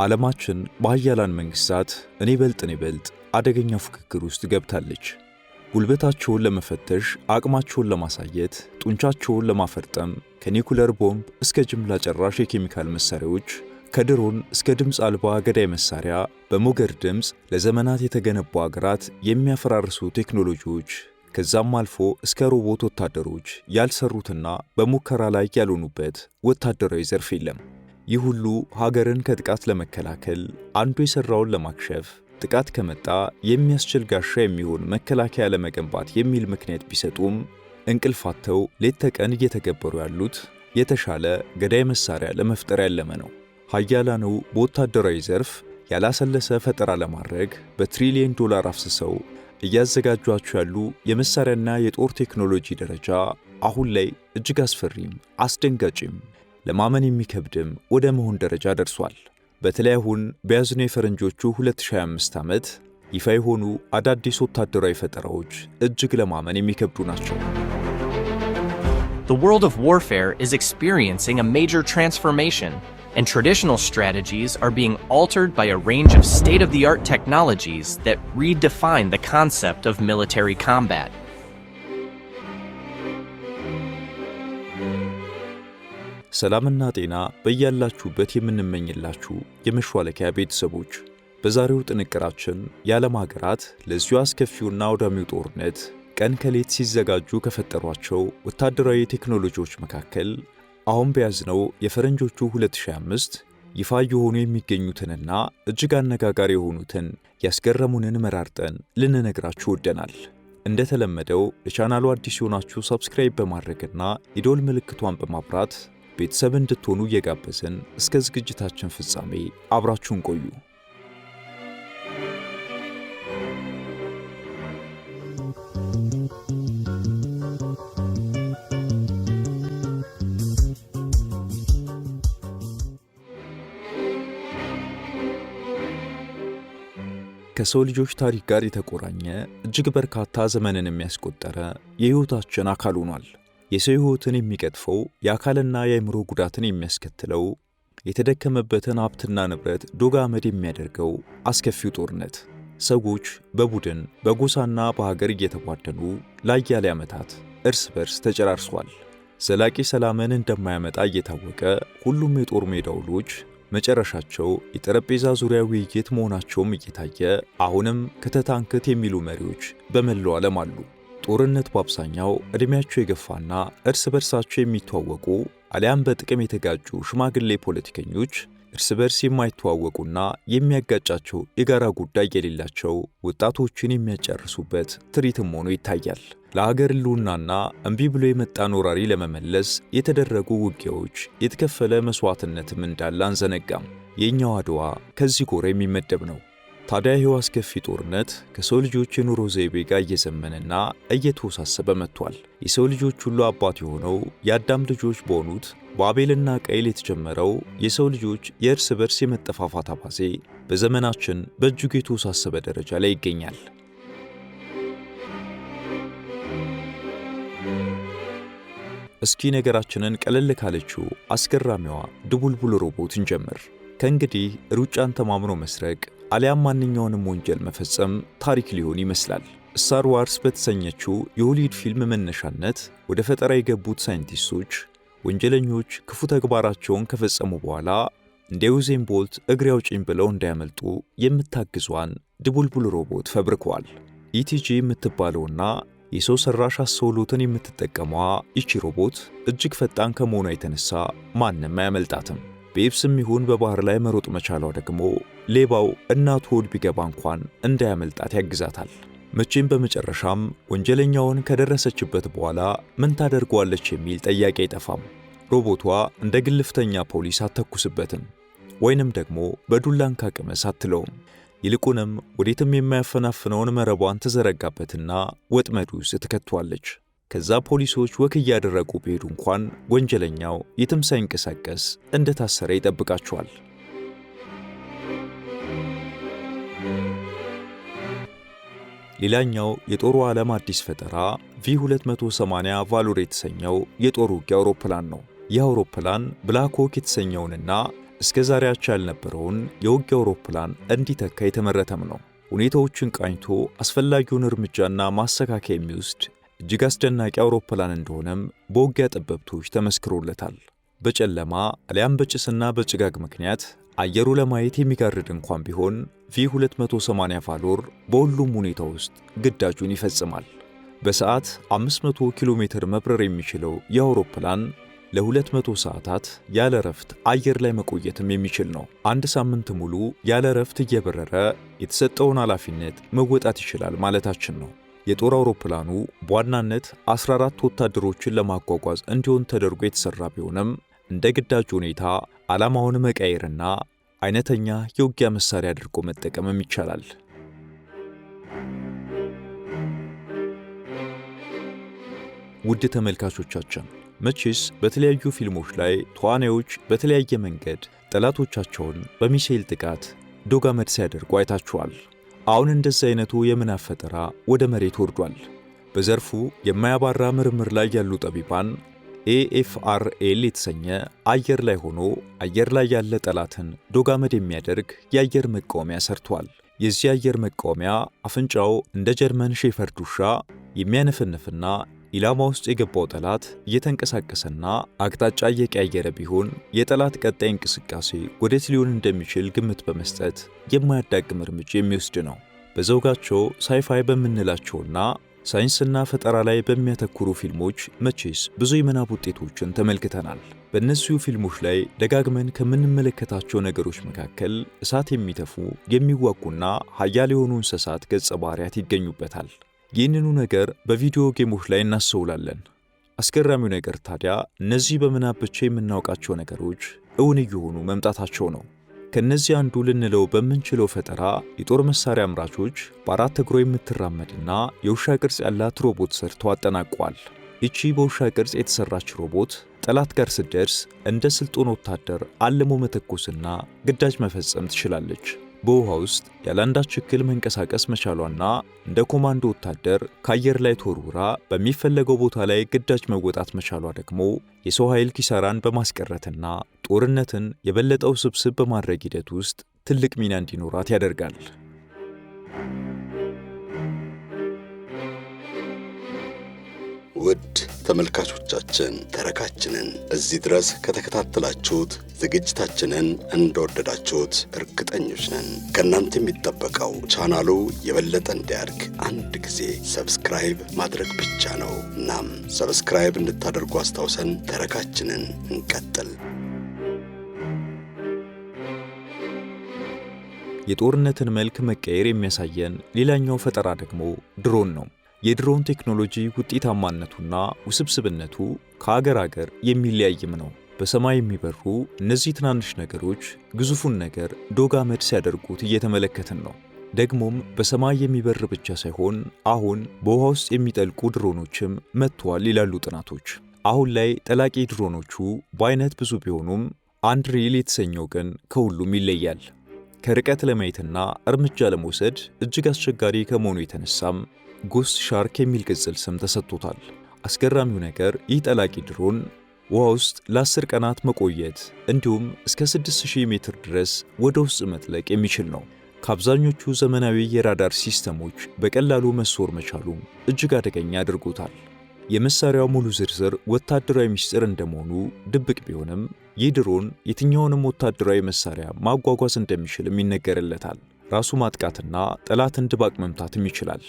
ዓለማችን በኃያላን መንግስታት እኔ በልጥ አደገኛ ፉክክር ውስጥ ገብታለች። ጉልበታቸውን ለመፈተሽ፣ አቅማቸውን ለማሳየት፣ ጡንቻቸውን ለማፈርጠም ከኒኩለር ቦምብ እስከ ጅምላ ጨራሽ የኬሚካል መሳሪያዎች፣ ከድሮን እስከ ድምፅ አልባ ገዳይ መሳሪያ፣ በሞገድ ድምፅ ለዘመናት የተገነቡ አገራት የሚያፈራርሱ ቴክኖሎጂዎች፣ ከዛም አልፎ እስከ ሮቦት ወታደሮች ያልሰሩትና በሙከራ ላይ ያልሆኑበት ወታደራዊ ዘርፍ የለም። ይህ ሁሉ ሀገርን ከጥቃት ለመከላከል፣ አንዱ የሰራውን ለማክሸፍ፣ ጥቃት ከመጣ የሚያስችል ጋሻ የሚሆን መከላከያ ለመገንባት የሚል ምክንያት ቢሰጡም እንቅልፋተው ሌት ተቀን እየተገበሩ ያሉት የተሻለ ገዳይ መሳሪያ ለመፍጠር ያለመ ነው። ኃያላኑ በወታደራዊ ዘርፍ ያላሰለሰ ፈጠራ ለማድረግ በትሪሊየን ዶላር አፍስሰው እያዘጋጇቸው ያሉ የመሳሪያና የጦር ቴክኖሎጂ ደረጃ አሁን ላይ እጅግ አስፈሪም አስደንጋጭም ለማመን የሚከብድም ወደ መሆን ደረጃ ደርሷል። በተለይ አሁን በያዝነው የፈረንጆቹ 2025 ዓመት ይፋ የሆኑ አዳዲስ ወታደራዊ ፈጠራዎች እጅግ ለማመን የሚከብዱ ናቸው። The world of warfare is experiencing a major transformation, and traditional strategies are being altered by a range of state-of-the-art technologies that redefine the concept of military combat. ሰላምና ጤና በያላችሁበት የምንመኝላችሁ የመሿለኪያ ቤተሰቦች፣ በዛሬው ጥንቅራችን የዓለም ሀገራት ለዚሁ አስከፊውና አውዳሚው ጦርነት ቀን ከሌት ሲዘጋጁ ከፈጠሯቸው ወታደራዊ ቴክኖሎጂዎች መካከል አሁን በያዝነው የፈረንጆቹ 2025 ይፋ የሆኑ የሚገኙትንና እጅግ አነጋጋሪ የሆኑትን ያስገረሙንን መራርጠን ልንነግራችሁ ወደናል። እንደተለመደው ለቻናሉ አዲስ የሆናችሁ ሰብስክራይብ በማድረግና የደወል ምልክቷን በማብራት ቤተሰብ እንድትሆኑ እየጋበዝን እስከ ዝግጅታችን ፍጻሜ አብራችሁን ቆዩ። ከሰው ልጆች ታሪክ ጋር የተቆራኘ እጅግ በርካታ ዘመንን የሚያስቆጠረ የሕይወታችን አካል ሆኗል። የሰው ሕይወትን የሚቀጥፈው የአካልና የአእምሮ ጉዳትን የሚያስከትለው የተደከመበትን ሀብትና ንብረት ዶግ አመድ የሚያደርገው አስከፊው ጦርነት ሰዎች በቡድን በጎሳና በሀገር እየተቧደኑ ለአያሌ ዓመታት እርስ በርስ ተጨራርሷል። ዘላቂ ሰላምን እንደማያመጣ እየታወቀ ሁሉም የጦር ሜዳ ውሎች መጨረሻቸው የጠረጴዛ ዙሪያ ውይይት መሆናቸውም እየታየ አሁንም ከተታንክት የሚሉ መሪዎች በመላው ዓለም አሉ። ጦርነት በአብዛኛው ዕድሜያቸው የገፋና እርስ በርሳቸው የሚተዋወቁ አሊያም በጥቅም የተጋጩ ሽማግሌ ፖለቲከኞች እርስ በርስ የማይተዋወቁና የሚያጋጫቸው የጋራ ጉዳይ የሌላቸው ወጣቶችን የሚያጨርሱበት ትርኢትም ሆኖ ይታያል። ለሀገር ሕልውናና እምቢ ብሎ የመጣን ወራሪ ለመመለስ የተደረጉ ውጊያዎች የተከፈለ መሥዋዕትነትም እንዳለ አንዘነጋም። የእኛው አድዋ ከዚህ ጎራ የሚመደብ ነው። ታዲያ ይኸው አስከፊ ጦርነት ከሰው ልጆች የኑሮ ዘይቤ ጋር እየዘመነና እየተወሳሰበ መጥቷል። የሰው ልጆች ሁሉ አባት የሆነው የአዳም ልጆች በሆኑት በአቤልና ቃየል የተጀመረው የሰው ልጆች የእርስ በርስ የመጠፋፋት አባዜ በዘመናችን በእጅጉ የተወሳሰበ ደረጃ ላይ ይገኛል። እስኪ ነገራችንን ቀለል ካለችው አስገራሚዋ ድቡልቡል ሮቦት እንጀምር። ከእንግዲህ ሩጫን ተማምኖ መስረቅ አሊያም ማንኛውንም ወንጀል መፈጸም ታሪክ ሊሆን ይመስላል። ስታር ዋርስ በተሰኘችው የሆሊውድ ፊልም መነሻነት ወደ ፈጠራ የገቡት ሳይንቲስቶች ወንጀለኞች ክፉ ተግባራቸውን ከፈጸሙ በኋላ እንደ ዩሴን ቦልት እግሬ አውጪኝ ብለው እንዳያመልጡ የምታግዟን ድቡልቡል ሮቦት ፈብርከዋል። ኢቲጂ የምትባለውና የሰው ሰራሽ አስተውሎትን የምትጠቀመዋ ይቺ ሮቦት እጅግ ፈጣን ከመሆኗ የተነሳ ማንም አያመልጣትም። በየብስም ይሁን በባህር ላይ መሮጥ መቻሏ ደግሞ ሌባው እናቱ ሆድ ቢገባ እንኳን እንዳያመልጣት ያግዛታል። መቼም በመጨረሻም ወንጀለኛውን ከደረሰችበት በኋላ ምን ታደርገዋለች የሚል ጥያቄ አይጠፋም። ሮቦቷ እንደ ግልፍተኛ ፖሊስ አትተኩስበትም፣ ወይንም ደግሞ በዱላን ካቅመስ አትለውም። ይልቁንም ወዴትም የማያፈናፍነውን መረቧን ትዘረጋበትና ወጥመዱ ውስጥ ትከቷለች። ከዛ ፖሊሶች ወክ እያደረጉ ቢሄዱ እንኳን ወንጀለኛው የትም ሳይንቀሳቀስ እንደታሰረ ይጠብቃቸዋል። ሌላኛው የጦሩ ዓለም አዲስ ፈጠራ ቪ280 ቫሎር የተሰኘው የጦር ውጊያ አውሮፕላን ነው። ይህ አውሮፕላን ብላክ ሆክ የተሰኘውንና እስከ ዛሬ አቻ ያልነበረውን የውጊያ አውሮፕላን እንዲተካ የተመረተም ነው። ሁኔታዎችን ቃኝቶ አስፈላጊውን እርምጃና ማስተካከያ የሚወስድ እጅግ አስደናቂ አውሮፕላን እንደሆነም በውጊያ ጠበብቶች ተመስክሮለታል። በጨለማ አሊያም በጭስና በጭጋግ ምክንያት አየሩ ለማየት የሚጋርድ እንኳን ቢሆን ቪ280 ቫሎር በሁሉም ሁኔታ ውስጥ ግዳጁን ይፈጽማል። በሰዓት 500 ኪሎ ሜትር መብረር የሚችለው የአውሮፕላን ለ200 ሰዓታት ያለ ረፍት አየር ላይ መቆየትም የሚችል ነው። አንድ ሳምንት ሙሉ ያለ ረፍት እየበረረ የተሰጠውን ኃላፊነት መወጣት ይችላል ማለታችን ነው። የጦር አውሮፕላኑ በዋናነት 14 ወታደሮችን ለማጓጓዝ እንዲሆን ተደርጎ የተሰራ ቢሆንም እንደ ግዳጅ ሁኔታ ዓላማውን መቀየርና አይነተኛ የውጊያ መሳሪያ አድርጎ መጠቀምም ይቻላል። ውድ ተመልካቾቻችን መቼስ በተለያዩ ፊልሞች ላይ ተዋናዮች በተለያየ መንገድ ጠላቶቻቸውን በሚሳኤል ጥቃት ዶግ አመድ ሲያደርጉ አይታችኋል። አሁን እንደዚህ አይነቱ የምናብ ፈጠራ ወደ መሬት ወርዷል። በዘርፉ የማያባራ ምርምር ላይ ያሉ ጠቢባን AFRL የተሰኘ አየር ላይ ሆኖ አየር ላይ ያለ ጠላትን ዶግ አመድ የሚያደርግ የአየር መቃወሚያ ሰርቷል። የዚህ አየር መቃወሚያ አፍንጫው እንደ ጀርመን ሼፈርድ ውሻ የሚያነፈንፍና ኢላማ ውስጥ የገባው ጠላት እየተንቀሳቀሰና አቅጣጫ እየቀያየረ ቢሆን የጠላት ቀጣይ እንቅስቃሴ ወዴት ሊሆን እንደሚችል ግምት በመስጠት የማያዳግም እርምጃ የሚወስድ ነው። በዘውጋቸው ሳይፋይ በምንላቸውና ሳይንስና ፈጠራ ላይ በሚያተኩሩ ፊልሞች መቼስ ብዙ የምናብ ውጤቶችን ተመልክተናል። በእነዚሁ ፊልሞች ላይ ደጋግመን ከምንመለከታቸው ነገሮች መካከል እሳት የሚተፉ የሚዋጉና ኃያል የሆኑ እንስሳት ገጸ ባህሪያት ይገኙበታል። ይህንኑ ነገር በቪዲዮ ጌሞች ላይ እናስተውላለን። አስገራሚው ነገር ታዲያ እነዚህ በምናብ ብቻ የምናውቃቸው ነገሮች እውን እየሆኑ መምጣታቸው ነው። ከነዚህ አንዱ ልንለው በምንችለው ፈጠራ የጦር መሳሪያ አምራቾች በአራት እግሮ የምትራመድና የውሻ ቅርጽ ያላት ሮቦት ሰርተው አጠናቀዋል። ይቺ በውሻ ቅርጽ የተሰራች ሮቦት ጠላት ጋር ስትደርስ እንደ ስልጡን ወታደር አልሞ መተኮስና ግዳጅ መፈጸም ትችላለች። በውሃ ውስጥ ያለአንዳች እክል መንቀሳቀስ መቻሏና እንደ ኮማንዶ ወታደር ከአየር ላይ ተወርውራ በሚፈለገው ቦታ ላይ ግዳጅ መወጣት መቻሏ ደግሞ የሰው ኃይል ኪሳራን በማስቀረትና ጦርነትን የበለጠ ውስብስብ በማድረግ ሂደት ውስጥ ትልቅ ሚና እንዲኖራት ያደርጋል። ውድ ተመልካቾቻችን ተረካችንን እዚህ ድረስ ከተከታተላችሁት ዝግጅታችንን እንደወደዳችሁት እርግጠኞች ነን። ከእናንተ የሚጠበቀው ቻናሉ የበለጠ እንዲያድግ አንድ ጊዜ ሰብስክራይብ ማድረግ ብቻ ነው። እናም ሰብስክራይብ እንድታደርጉ አስታውሰን ተረካችንን እንቀጥል። የጦርነትን መልክ መቀየር የሚያሳየን ሌላኛው ፈጠራ ደግሞ ድሮን ነው። የድሮን ቴክኖሎጂ ውጤታማነቱና ውስብስብነቱ ከአገር አገር የሚለያይም ነው። በሰማይ የሚበሩ እነዚህ ትናንሽ ነገሮች ግዙፉን ነገር ዶግ አመድ ሲያደርጉት እየተመለከትን ነው። ደግሞም በሰማይ የሚበር ብቻ ሳይሆን አሁን በውሃ ውስጥ የሚጠልቁ ድሮኖችም መጥተዋል ይላሉ ጥናቶች። አሁን ላይ ጠላቂ ድሮኖቹ በአይነት ብዙ ቢሆኑም አንድሪል የተሰኘው ግን ከሁሉም ይለያል። ከርቀት ለማየትና እርምጃ ለመውሰድ እጅግ አስቸጋሪ ከመሆኑ የተነሳም ጎስት ሻርክ የሚል ቅጽል ስም ተሰጥቶታል። አስገራሚው ነገር ይህ ጠላቂ ድሮን ውሃ ውስጥ ለ10 ቀናት መቆየት እንዲሁም እስከ 6000 ሜትር ድረስ ወደ ውስጥ መጥለቅ የሚችል ነው። ከአብዛኞቹ ዘመናዊ የራዳር ሲስተሞች በቀላሉ መሰወር መቻሉ እጅግ አደገኛ አድርጎታል። የመሳሪያው ሙሉ ዝርዝር ወታደራዊ ምስጢር እንደመሆኑ ድብቅ ቢሆንም ይህ ድሮን የትኛውንም ወታደራዊ መሳሪያ ማጓጓዝ እንደሚችልም ይነገርለታል። ራሱ ማጥቃትና ጠላትን ድባቅ መምታትም ይችላል።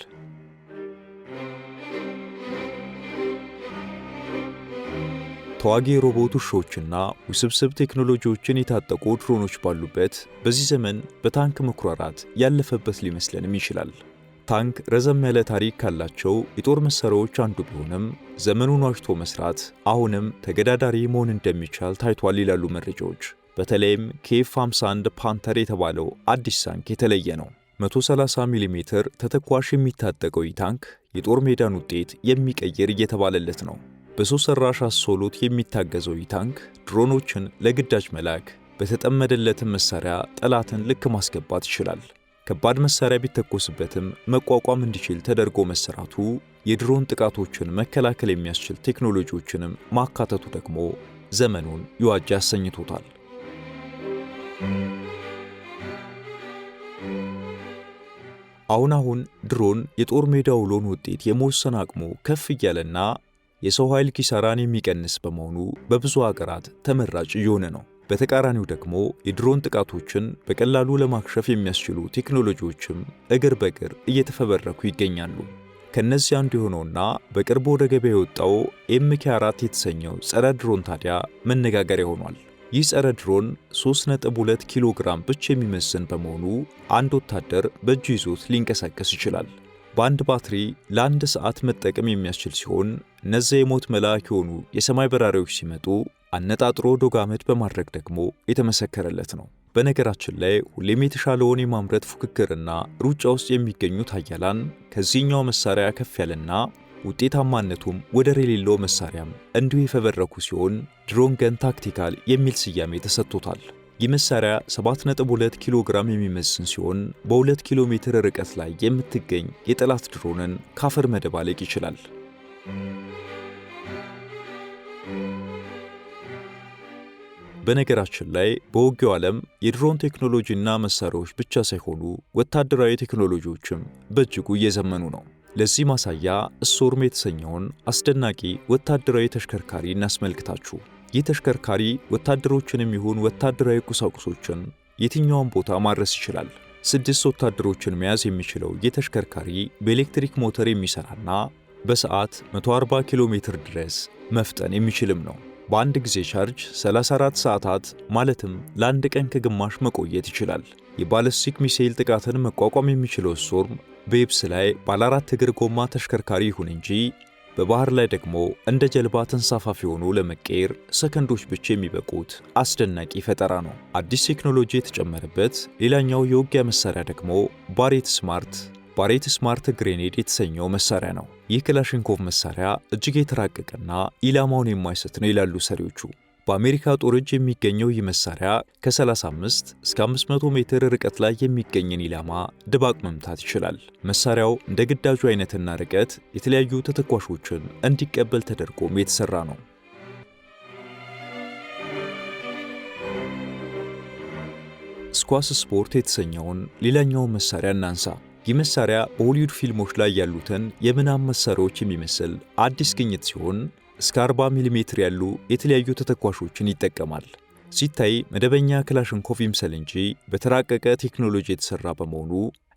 ተዋጊ ሮቦት ውሾችና ውስብስብ ቴክኖሎጂዎችን የታጠቁ ድሮኖች ባሉበት በዚህ ዘመን በታንክ መኩራራት ያለፈበት ሊመስለንም ይችላል። ታንክ ረዘም ያለ ታሪክ ካላቸው የጦር መሳሪያዎች አንዱ ቢሆንም ዘመኑን ዋጅቶ መስራት አሁንም ተገዳዳሪ መሆን እንደሚቻል ታይቷል ይላሉ መረጃዎች። በተለይም KF-51 ፓንተር የተባለው አዲስ ታንክ የተለየ ነው። 130 ሚሜ ተተኳሽ የሚታጠቀው ይህ ታንክ የጦር ሜዳን ውጤት የሚቀይር እየተባለለት ነው። በሰው ሰራሽ አስተውሎት የሚታገዘው ይህ ታንክ ድሮኖችን ለግዳጅ መላክ፣ በተጠመደለትን መሳሪያ ጠላትን ልክ ማስገባት ይችላል። ከባድ መሳሪያ ቢተኮስበትም መቋቋም እንዲችል ተደርጎ መሰራቱ የድሮን ጥቃቶችን መከላከል የሚያስችል ቴክኖሎጂዎችንም ማካተቱ ደግሞ ዘመኑን ይዋጅ አሰኝቶታል። አሁን ድሮን የጦር ሜዳ ውሎን ውጤት የመወሰን አቅሙ ከፍ እያለና የሰው ኃይል ኪሳራን የሚቀንስ በመሆኑ በብዙ ሀገራት ተመራጭ እየሆነ ነው። በተቃራኒው ደግሞ የድሮን ጥቃቶችን በቀላሉ ለማክሸፍ የሚያስችሉ ቴክኖሎጂዎችም እግር በእግር እየተፈበረኩ ይገኛሉ። ከነዚህ አንዱ የሆነውና በቅርቡ ወደ ገበያ የወጣው MK4 የተሰኘው ጸረ ድሮን ታዲያ መነጋገሪያ ሆኗል። ይህ ጸረ ድሮን 3.2 ኪሎ ግራም ብቻ የሚመዝን በመሆኑ አንድ ወታደር በእጁ ይዞት ሊንቀሳቀስ ይችላል። በአንድ ባትሪ ለአንድ ሰዓት መጠቀም የሚያስችል ሲሆን እነዚያ የሞት መልአክ የሆኑ የሰማይ በራሪዎች ሲመጡ አነጣጥሮ ዶግ አመድ በማድረግ ደግሞ የተመሰከረለት ነው። በነገራችን ላይ ሁሌም የተሻለውን የማምረት ፉክክርና ሩጫ ውስጥ የሚገኙት ኃያላን ከዚህኛው መሳሪያ ከፍ ያለና ውጤታማነቱም ወደር የሌለው መሳሪያም እንዲሁ የፈበረኩ ሲሆን ድሮን ገን ታክቲካል የሚል ስያሜ ተሰጥቶታል። ይህ መሳሪያ 7.2 ኪሎ ግራም የሚመዝን ሲሆን በ2 ኪሎ ሜትር ርቀት ላይ የምትገኝ የጠላት ድሮንን ካፈር መደባለቅ ይችላል። በነገራችን ላይ በውጊያው ዓለም የድሮን ቴክኖሎጂና መሳሪያዎች ብቻ ሳይሆኑ ወታደራዊ ቴክኖሎጂዎችም በእጅጉ እየዘመኑ ነው። ለዚህ ማሳያ ስቶርም የተሰኘውን አስደናቂ ወታደራዊ ተሽከርካሪ እናስመልክታችሁ። ይህ ተሽከርካሪ ወታደሮችንም ይሁን ወታደራዊ ቁሳቁሶችን የትኛውን ቦታ ማድረስ ይችላል። 6 ወታደሮችን መያዝ የሚችለው ይህ ተሽከርካሪ በኤሌክትሪክ ሞተር የሚሰራና በሰዓት 140 ኪሎ ሜትር ድረስ መፍጠን የሚችልም ነው። በአንድ ጊዜ ቻርጅ 34 ሰዓታት ማለትም ለአንድ ቀን ከግማሽ መቆየት ይችላል። የባለስቲክ ሚሳኤል ጥቃትን መቋቋም የሚችለው ስቶርም በየብስ ላይ ባለ 4 እግር ጎማ ተሽከርካሪ ይሁን እንጂ በባህር ላይ ደግሞ እንደ ጀልባ ተንሳፋፊ ሆኖ ለመቀየር ሰከንዶች ብቻ የሚበቁት አስደናቂ ፈጠራ ነው። አዲስ ቴክኖሎጂ የተጨመረበት ሌላኛው የውጊያ መሳሪያ ደግሞ ባሬት ስማርት ግሬኔድ የተሰኘው መሳሪያ ነው። ይህ ክላሽንኮቭ መሳሪያ እጅግ የተራቀቀና ኢላማውን የማይስት ነው ይላሉ ሰሪዎቹ። በአሜሪካ ጦር እጅ የሚገኘው ይህ መሳሪያ ከ35 እስከ 500 ሜትር ርቀት ላይ የሚገኝን ኢላማ ድባቅ መምታት ይችላል። መሳሪያው እንደ ግዳጁ አይነትና ርቀት የተለያዩ ተተኳሾችን እንዲቀበል ተደርጎም የተሰራ ነው። ስኳስ ስፖርት የተሰኘውን ሌላኛውን መሳሪያ እናንሳ። ይህ መሳሪያ በሆሊውድ ፊልሞች ላይ ያሉትን የምናብ መሳሪያዎች የሚመስል አዲስ ግኝት ሲሆን እስከ 40 ሚሜ ያሉ የተለያዩ ተተኳሾችን ይጠቀማል። ሲታይ መደበኛ ክላሽንኮቭ ይምሰል እንጂ በተራቀቀ ቴክኖሎጂ የተሰራ በመሆኑ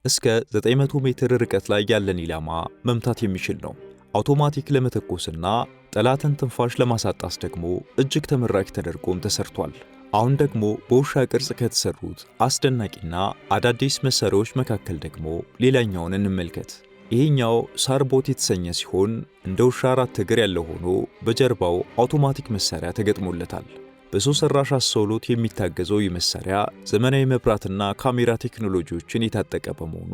እስከ 900 ሜትር ርቀት ላይ ያለን ኢላማ መምታት የሚችል ነው። አውቶማቲክ ለመተኮስና ጠላትን ትንፋሽ ለማሳጣት ደግሞ እጅግ ተመራጭ ተደርጎም ተሰርቷል። አሁን ደግሞ በውሻ ቅርጽ ከተሰሩት አስደናቂና አዳዲስ መሳሪያዎች መካከል ደግሞ ሌላኛውን እንመልከት። ይሄኛው ሳርቦት የተሰኘ ሲሆን እንደ ውሻ 4 እግር ያለው ሆኖ በጀርባው አውቶማቲክ መሳሪያ ተገጥሞለታል። በሰው ሰራሽ አስተውሎት የሚታገዘው ይህ መሳሪያ ዘመናዊ መብራትና ካሜራ ቴክኖሎጂዎችን የታጠቀ በመሆኑ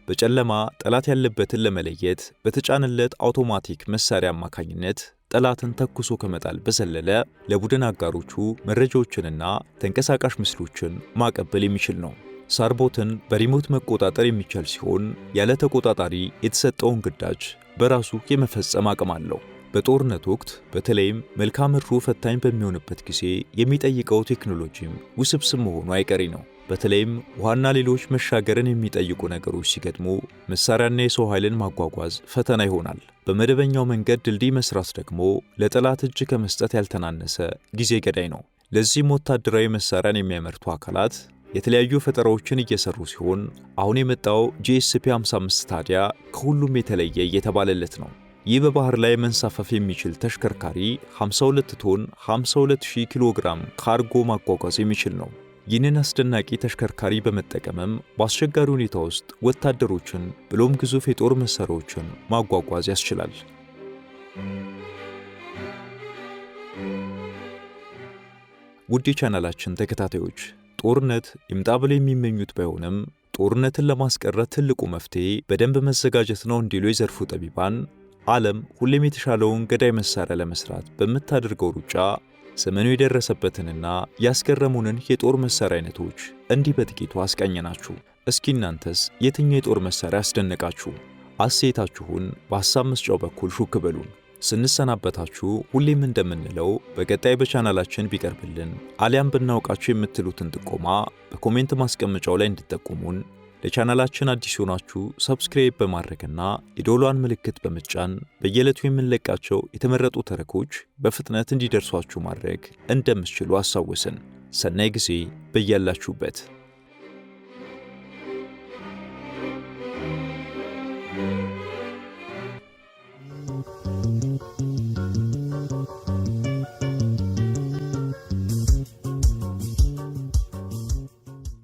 በጨለማ ጠላት ያለበትን ለመለየት በተጫነለት አውቶማቲክ መሳሪያ አማካኝነት ጠላትን ተኩሶ ከመጣል በዘለለ ለቡድን አጋሮቹ መረጃዎችንና ተንቀሳቃሽ ምስሎችን ማቀበል የሚችል ነው። ሳርቦትን በሪሞት መቆጣጠር የሚቻል ሲሆን ያለ ተቆጣጣሪ የተሰጠውን ግዳጅ በራሱ የመፈጸም አቅም አለው። በጦርነት ወቅት በተለይም መልክዓ ምድሩ ፈታኝ በሚሆንበት ጊዜ የሚጠይቀው ቴክኖሎጂም ውስብስብ መሆኑ አይቀሬ ነው። በተለይም ውሃና ሌሎች መሻገርን የሚጠይቁ ነገሮች ሲገጥሙ መሳሪያና የሰው ኃይልን ማጓጓዝ ፈተና ይሆናል። በመደበኛው መንገድ ድልድይ መስራት ደግሞ ለጠላት እጅ ከመስጠት ያልተናነሰ ጊዜ ገዳይ ነው። ለዚህም ወታደራዊ መሳሪያን የሚያመርቱ አካላት የተለያዩ ፈጠራዎችን እየሰሩ ሲሆን አሁን የመጣው GSP-55 ታዲያ ከሁሉም የተለየ እየተባለለት ነው። ይህ በባህር ላይ መንሳፈፍ የሚችል ተሽከርካሪ 52 ቶን 52000 ኪሎ ግራም ካርጎ ማጓጓዝ የሚችል ነው። ይህንን አስደናቂ ተሽከርካሪ በመጠቀምም በአስቸጋሪ ሁኔታ ውስጥ ወታደሮችን ብሎም ግዙፍ የጦር መሳሪያዎችን ማጓጓዝ ያስችላል። ውድ የቻናላችን ተከታታዮች ጦርነት ይምጣ ብለው የሚመኙት ባይሆንም ጦርነትን ለማስቀረት ትልቁ መፍትሄ በደንብ መዘጋጀት ነው እንዲሉ የዘርፉ ጠቢባን ዓለም ሁሌም የተሻለውን ገዳይ መሳሪያ ለመስራት በምታደርገው ሩጫ ዘመኑ የደረሰበትንና ያስገረሙንን የጦር መሳሪያ አይነቶች እንዲህ በጥቂቱ አስቃኘናችሁ። እስኪ እናንተስ የትኛው የጦር መሳሪያ አስደነቃችሁ? አስተያየታችሁን በሐሳብ መስጫው በኩል ሹክ በሉን። ስንሰናበታችሁ ሁሌም እንደምንለው በቀጣይ በቻናላችን ቢቀርብልን አሊያም ብናውቃችሁ የምትሉትን ጥቆማ በኮሜንት ማስቀመጫው ላይ እንድትጠቁሙን፣ ለቻናላችን አዲስ ሆናችሁ ሰብስክራይብ በማድረግና የደወሏን ምልክት በመጫን በየዕለቱ የምንለቃቸው የተመረጡ ተረኮች በፍጥነት እንዲደርሷችሁ ማድረግ እንደምትችሉ አሳውስን። ሰናይ ጊዜ በያላችሁበት።